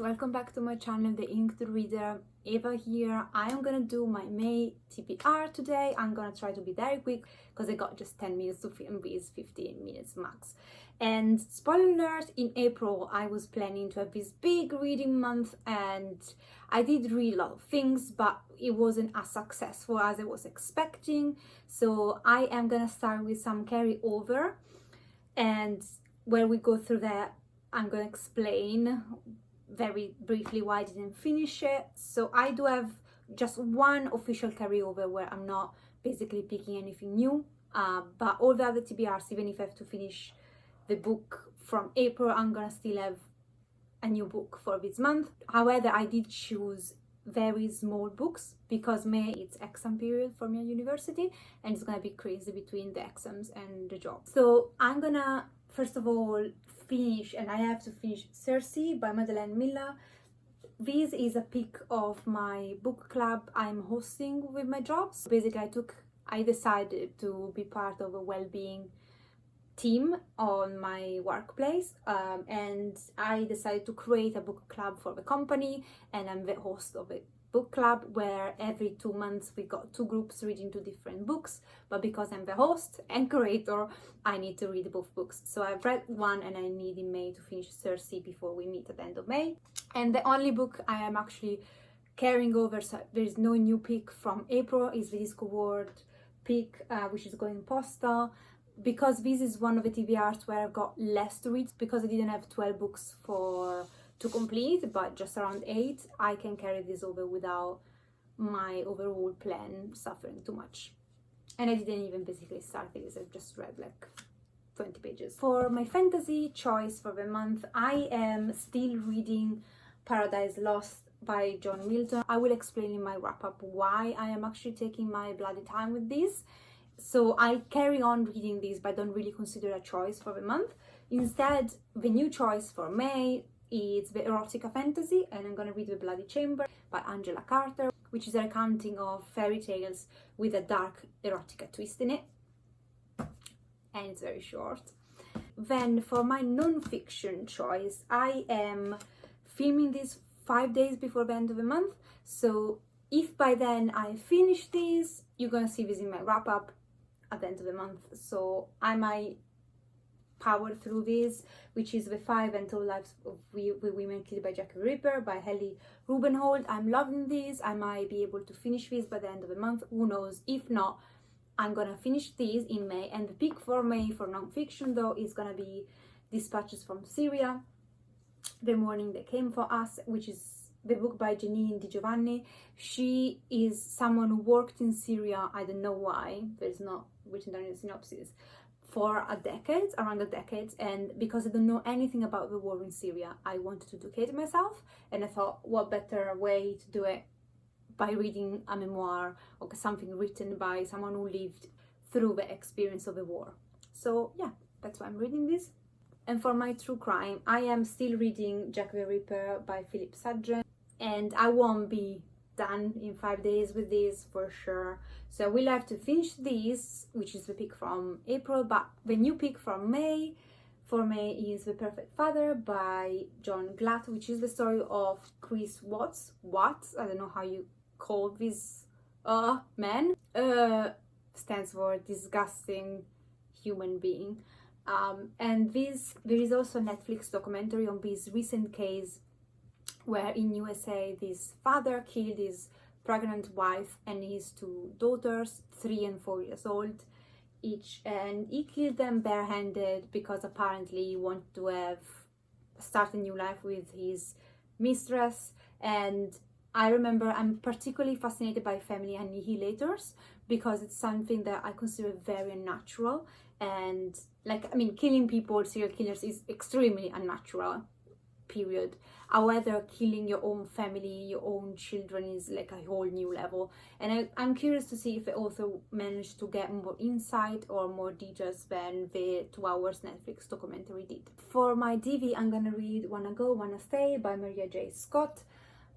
welcome back to my channel, The Inked Reader. Eva here. I am gonna do my May TBR today. I'm gonna try to be very quick because I got just 10 minutes to film these, 15 minutes max. And spoiler alert, in April I was planning to have this big reading month and I did read a lot of things, but it wasn't as successful as I was expecting. So I am gonna start with some carryover, and when we go through that I'm gonna explain very briefly why I didn't finish it. So I do have just one official carryover where I'm not basically picking anything new, but all the other TBRs, even if I have to finish the book from April, I'm gonna still have a new book for this month. However, I did choose very small books because May it's exam period for me at university and it's gonna be crazy between the exams and the job. So I'm gonna first of all finish, and I have to finish Circe by Madeleine Miller. This is a pick of my book club I'm hosting with my job. So basically I decided to be part of a well-being team on my workplace, and I decided to create a book club for the company, and I'm the host of a book club where every 2 months we got 2 groups reading 2 different books, but because I'm the host and curator I need to read both books. So I've read one and I need in May to finish Circe before we meet at the end of May. And the only book I am actually carrying over, so there's no new pick from April, is the Disco World pick, which is going postal, because this is one of the TBRs where I've got less to read because I didn't have 12 books to complete, but just around 8. I can carry this over without my overall plan suffering too much. And I didn't even basically start this, I've just read like 20 pages. For my fantasy choice for the month, I am still reading Paradise Lost by John Milton. I will explain in my wrap-up why I am actually taking my bloody time with this. So I carry on reading this, but I don't really consider it a choice for the month. Instead, the new choice for May is the erotica fantasy, and I'm gonna read The Bloody Chamber by Angela Carter, which is a recounting of fairy tales with a dark erotica twist in it, and it's very short. Then for my non-fiction choice, I am filming this 5 days before the end of the month, so if by then I finish this, you're gonna see this in my wrap-up at the end of the month. So I might power through this, which is The 5 Untold Lives of Women Killed by Jack the Ripper by Helly Rubenhold. I'm loving this. I might be able to finish this by the end of the month, who knows. If not, I'm gonna finish this in May. And the pick for May for non-fiction though is gonna be Dispatches from Syria, The Morning They Came for Us, which is the book by Janine Di Giovanni. She is someone who worked in Syria, I don't know why, there's not written down in the synopsis, for around a decade, and because I don't know anything about the war in Syria, I wanted to educate myself, and I thought what better way to do it by reading a memoir or something written by someone who lived through the experience of the war. So yeah, that's why I'm reading this. And for my true crime, I am still reading Jack the Ripper by Philip Sudgen, and I won't be done in 5 days with this for sure. So we'll have to finish this, which is the pick from April, but the new pick from May for May is The Perfect Father by John Glatt, which is the story of Chris Watts. I don't know how you call this man. Stands for disgusting human being. And there is also a Netflix documentary on this recent case where in USA this father killed his pregnant wife and his 2 daughters, 3 and 4 years old each, and he killed them barehanded because apparently he wanted to start a new life with his mistress. And I remember I'm particularly fascinated by family annihilators because it's something that I consider very unnatural, and killing people, serial killers, is extremely unnatural, period. However, killing your own family, your own children is like a whole new level, and I'm curious to see if the author managed to get more insight or more details than the 2 hours Netflix documentary did. For my DV, I'm gonna read Wanna Go, Wanna Stay by Maria J. Scott.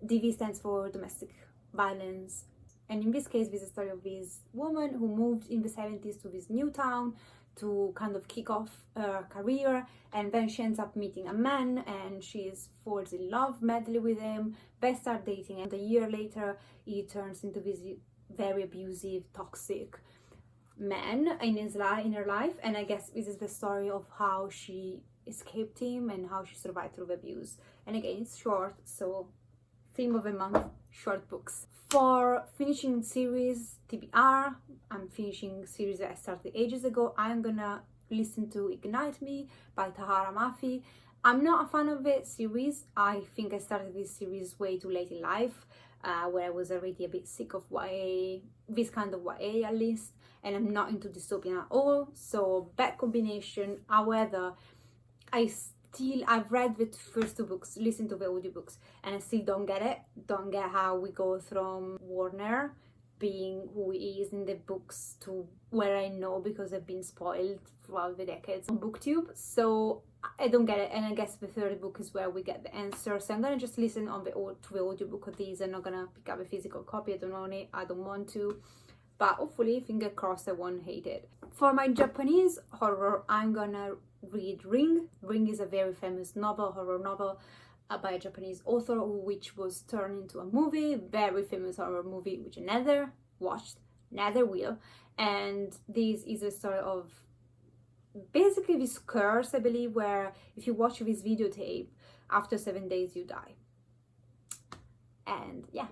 DV stands for domestic violence, and in this case this is a story of this woman who moved in the 70s to this new town to kind of kick off her career, and then she ends up meeting a man and she falls in love madly with him. They start dating, and a year later he turns into this very abusive, toxic man in her life. And I guess this is the story of how she escaped him and how she survived through the abuse. And again, it's short, so theme of the month, short books. For finishing series TBR, I'm finishing series that I started ages ago. I'm gonna listen to Ignite Me by Tahara Mafi. I'm not a fan of the series. I think I started this series way too late in life, where I was already a bit sick of YA, this kind of YA at least, and I'm not into dystopian at all, so bad combination. However, I've read the first 2 books, listened to the audiobooks, and I still don't get how we go from Warner being who he is in the books to where I know, because I've been spoiled throughout the decades on BookTube. So I don't get it, and I guess the 3rd book is where we get the answer. So I'm gonna just listen to the audiobook of these. I'm not gonna pick up a physical copy. I don't own it. I don't want to. But hopefully, finger crossed, I won't hate it. For my Japanese horror, I'm gonna read Ring. Ring is a very famous horror novel by a Japanese author, which was turned into a movie, very famous horror movie, which I never watched, never will. And this is a story of basically this curse, I believe, where if you watch this videotape, after 7 days you die. And yeah.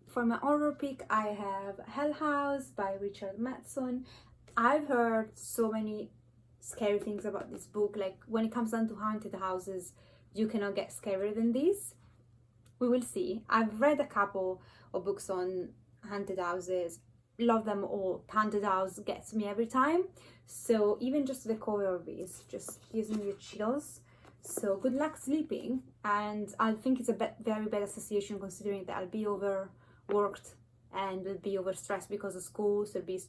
For my horror pick, I have Hellhouse by Richard Matson. I've heard so many scary things about this book. Like, when it comes down to haunted houses, you cannot get scarier than this. We will see. I've read a couple of books on haunted houses, love them all. Haunted house gets me every time. So even just the cover of this just gives me the chills. So good luck sleeping, and I think it's a very bad association, considering that I'll be overworked and will be overstressed because of school, so I'll be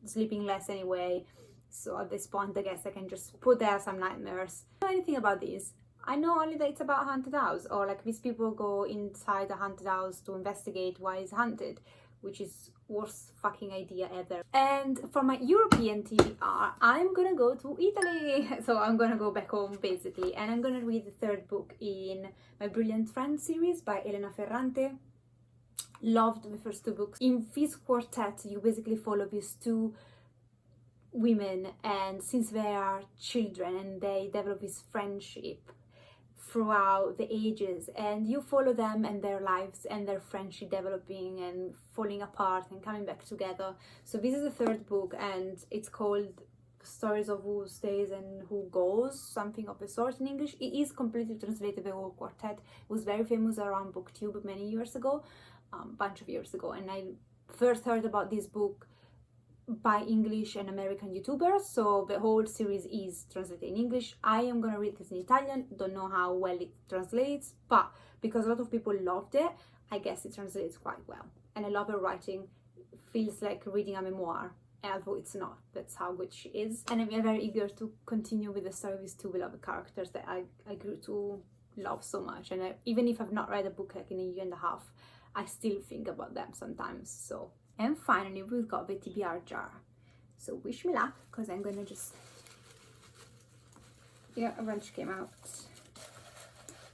sleeping less anyway. So at this point, I guess I can just put there some nightmares. I don't know anything about these. I know only that it's about a haunted house, or like these people go inside a haunted house to investigate why it's haunted, which is worst fucking idea ever. And for my European TBR, I'm gonna go to Italy. So I'm gonna go back home basically, and I'm gonna read the 3rd book in my Brilliant Friend series by Elena Ferrante. Loved the first 2 books. In this quartet, you basically follow these 2 women, and since they are children, and they develop this friendship throughout the ages, and you follow them and their lives and their friendship developing and falling apart and coming back together. So this is the 3rd book, and it's called Stories of Who Stays and Who Goes, something of the sort in English. It is completely translated, the whole quartet. It was very famous around BookTube many years ago, bunch of years ago, and I first heard about this book by English and American YouTubers, so the whole series is translated in English. I am gonna read this in Italian, don't know how well it translates, but because a lot of people loved it, I guess it translates quite well. And I love her writing. It feels like reading a memoir, although it's not. That's how good she is. And I'm very eager to continue with the story of these 2 beloved characters that I grew to love so much. And even if I've not read a book like in a year and a half, I still think about them sometimes. So, and finally we've got the TBR jar. So wish me luck, because I'm gonna just, yeah, a bunch came out.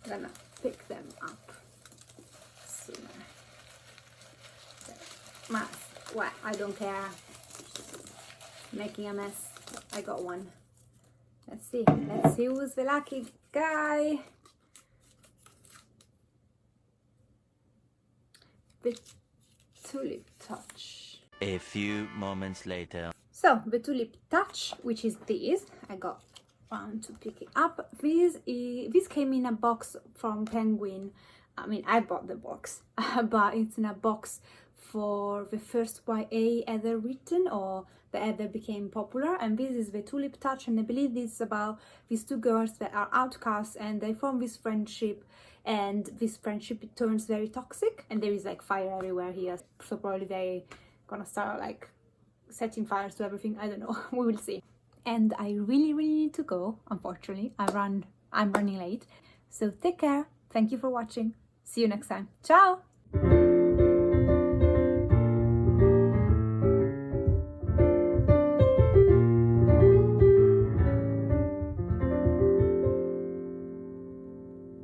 I'm gonna pick them up soon. Well, I don't care. Making a mess. I got one. Let's see who's the lucky guy. The Tulip Touch. A few moments later. So the Tulip Touch, which is this, I got one to pick it up. This came in a box from Penguin. I mean, I bought the box, but it's in a box for the first YA ever written, or that ever became popular. And this is the Tulip Touch, and I believe this is about these 2 girls that are outcasts, and they form this friendship, and this friendship turns very toxic, and there is like fire everywhere here, so probably they gonna start like setting fires to everything. I don't know. We will see. And I really need to go, unfortunately. I'm running late, so take care. Thank you for watching. See you next time. Ciao.